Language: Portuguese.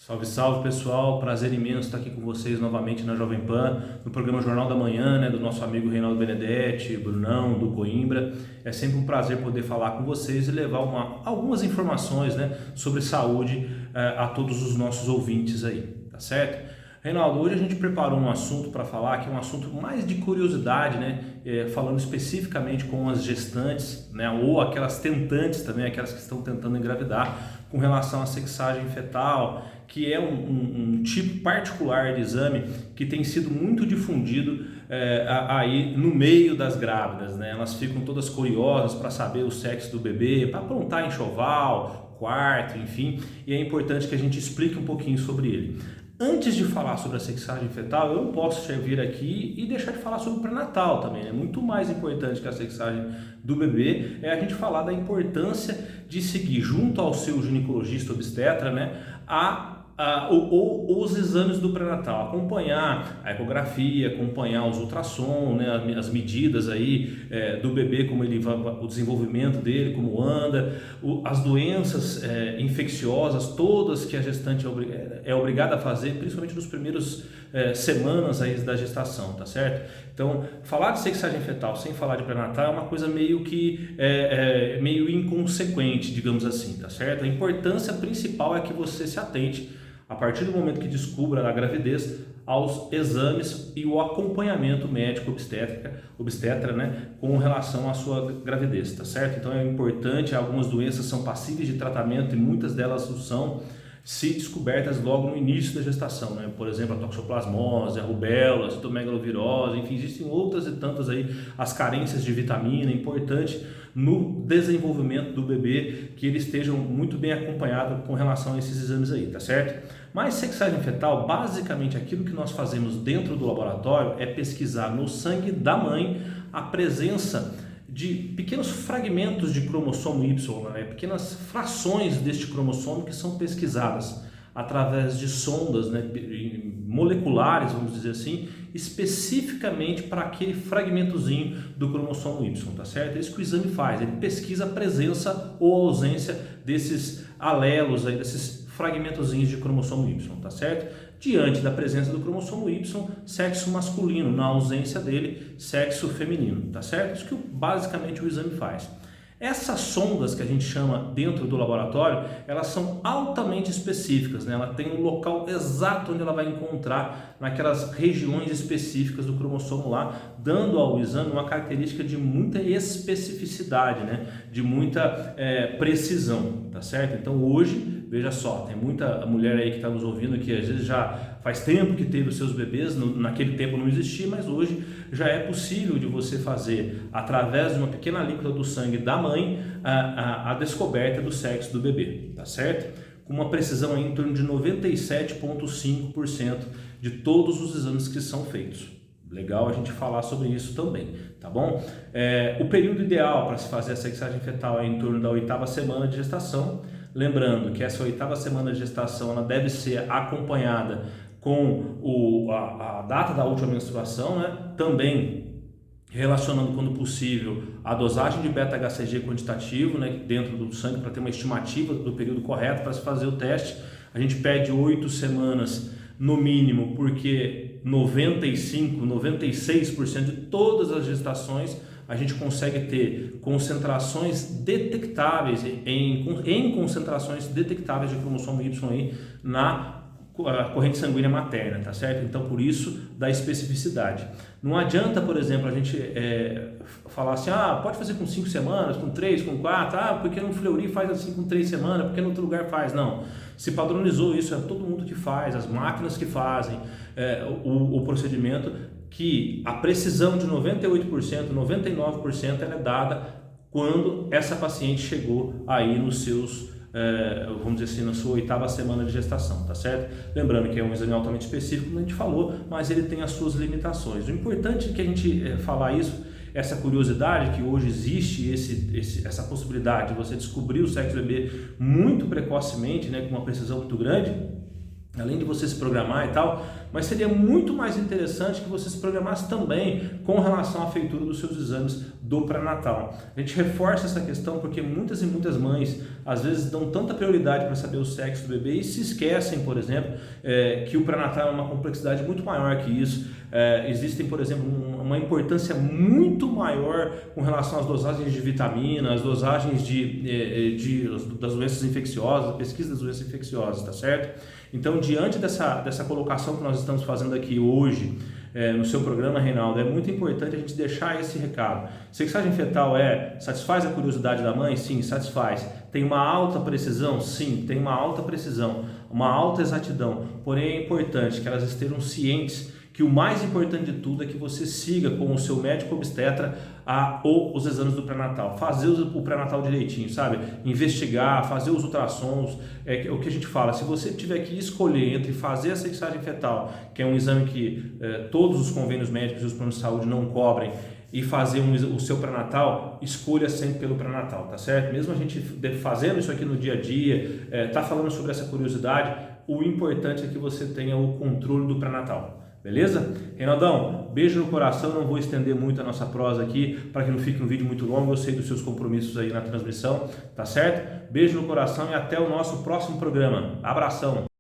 Salve, salve pessoal, prazer imenso estar aqui com vocês novamente na Jovem Pan, no programa Jornal da Manhã, do nosso amigo Reinaldo Benedetti, Brunão, do Coimbra. É sempre um prazer poder falar com vocês e levar algumas informações sobre saúde a todos os nossos ouvintes aí, tá certo? Reinaldo, hoje a gente preparou um assunto para falar que é um assunto mais de curiosidade, falando especificamente com as gestantes, ou aquelas tentantes também, aquelas que estão tentando engravidar, com relação à sexagem fetal, que é um tipo particular de exame que tem sido muito difundido aí no meio das grávidas, Elas ficam todas curiosas para saber o sexo do bebê, para aprontar enxoval, quarto, enfim, e é importante que a gente explique um pouquinho sobre ele. Antes de falar sobre a sexagem fetal, eu não posso vir aqui e deixar de falar sobre o pré-natal também. Muito mais importante que a sexagem do bebê é a gente falar da importância de seguir junto ao seu ginecologista obstetra, os exames do pré-natal, acompanhar a ecografia, acompanhar os ultrassom, as medidas aí do bebê, como ele vai, o desenvolvimento dele, como anda, as doenças infecciosas todas que a gestante é obrigada a fazer, principalmente nos primeiros semanas aí da gestação, tá certo? Então, falar de sexagem fetal sem falar de pré-natal é uma coisa meio que meio inconsequente, digamos assim, tá certo? A importância principal é que você se atente a partir do momento que descubra a gravidez, aos exames e o acompanhamento médico obstetra, com relação à sua gravidez, tá certo? Então é importante, algumas doenças são passíveis de tratamento e muitas delas são, se descobertas logo no início da gestação, Por exemplo, a toxoplasmose, a rubéola, a citomegalovirose, enfim, existem outras e tantas aí, as carências de vitamina, é importante no desenvolvimento do bebê que ele esteja muito bem acompanhado com relação a esses exames aí, tá certo? Mas sexagem fetal, basicamente aquilo que nós fazemos dentro do laboratório é pesquisar no sangue da mãe a presença de pequenos fragmentos de cromossomo Y, pequenas frações deste cromossomo que são pesquisadas através de sondas moleculares, vamos dizer assim, especificamente para aquele fragmentozinho do cromossomo Y, tá certo? É isso que o exame faz, ele pesquisa a presença ou ausência desses alelos, desses fragmentozinhos de cromossomo Y, tá certo? Diante da presença do cromossomo Y, sexo masculino, na ausência dele, sexo feminino, tá certo? Isso que basicamente o exame faz. Essas sondas que a gente chama dentro do laboratório, elas são altamente específicas, Ela tem um local exato onde ela vai encontrar naquelas regiões específicas do cromossomo lá, dando ao exame uma característica de muita especificidade, De muita precisão, tá certo? Então hoje, veja só, tem muita mulher aí que está nos ouvindo que às vezes já faz tempo que teve os seus bebês, naquele tempo não existia, mas hoje já é possível de você fazer, através de uma pequena alíquota do sangue da mãe, a descoberta do sexo do bebê, tá certo? Com uma precisão aí em torno de 97,5% de todos os exames que são feitos. Legal a gente falar sobre isso também, tá bom? O período ideal para se fazer a sexagem fetal é em torno da 8ª semana de gestação. Lembrando que essa 8ª semana de gestação ela deve ser acompanhada com a data da última menstruação, também relacionando, quando possível, a dosagem de beta-HCG quantitativo, dentro do sangue, para ter uma estimativa do período correto para se fazer o teste. A gente pede 8 semanas no mínimo, porque 95%, 96% de todas as gestações a gente consegue ter concentrações detectáveis, em concentrações detectáveis de cromossomo Y aí na corrente sanguínea materna, tá certo? Então, por isso, da especificidade. Não adianta, por exemplo, a gente falar assim, pode fazer com 5 semanas, com 3, com 4, porque no Fleury faz assim com 3 semanas, porque no outro lugar faz. Não, se padronizou isso, é todo mundo que faz, as máquinas que fazem o procedimento, que a precisão de 98%, 99% ela é dada quando essa paciente chegou aí nos seus, vamos dizer assim, na sua 8ª semana de gestação, tá certo? Lembrando que é um exame altamente específico, como a gente falou, mas ele tem as suas limitações. O importante é que a gente falar isso, essa curiosidade que hoje existe, essa possibilidade de você descobrir o sexo do bebê muito precocemente, com uma precisão muito grande, além de você se programar e tal, mas seria muito mais interessante que você se programasse também com relação à feitura dos seus exames do pré-natal. A gente reforça essa questão porque muitas e muitas mães às vezes dão tanta prioridade para saber o sexo do bebê e se esquecem, por exemplo, que o pré-natal é uma complexidade muito maior que isso. Existem, por exemplo, uma importância muito maior com relação às dosagens de vitamina, as dosagens das doenças infecciosas, a pesquisa das doenças infecciosas, tá certo? Então, diante dessa colocação que nós estamos fazendo aqui hoje, no seu programa, Reinaldo, é muito importante a gente deixar esse recado. Sexagem fetal satisfaz a curiosidade da mãe? Sim, satisfaz. Tem uma alta precisão? Sim, tem uma alta precisão, uma alta exatidão. Porém, é importante que elas estejam cientes que o mais importante de tudo é que você siga com o seu médico obstetra os exames do pré-natal, fazer o pré-natal direitinho, sabe? Investigar, fazer os ultrassons, é o que a gente fala, se você tiver que escolher entre fazer a sexagem fetal, que é um exame que todos os convênios médicos e os planos de saúde não cobrem, e fazer o seu pré-natal, escolha sempre pelo pré-natal, tá certo? Mesmo a gente fazendo isso aqui no dia a dia, tá falando sobre essa curiosidade, o importante é que você tenha o controle do pré-natal. Beleza? Reinaldão, beijo no coração, não vou estender muito a nossa prosa aqui para que não fique um vídeo muito longo, eu sei dos seus compromissos aí na transmissão, tá certo? Beijo no coração e até o nosso próximo programa. Abração!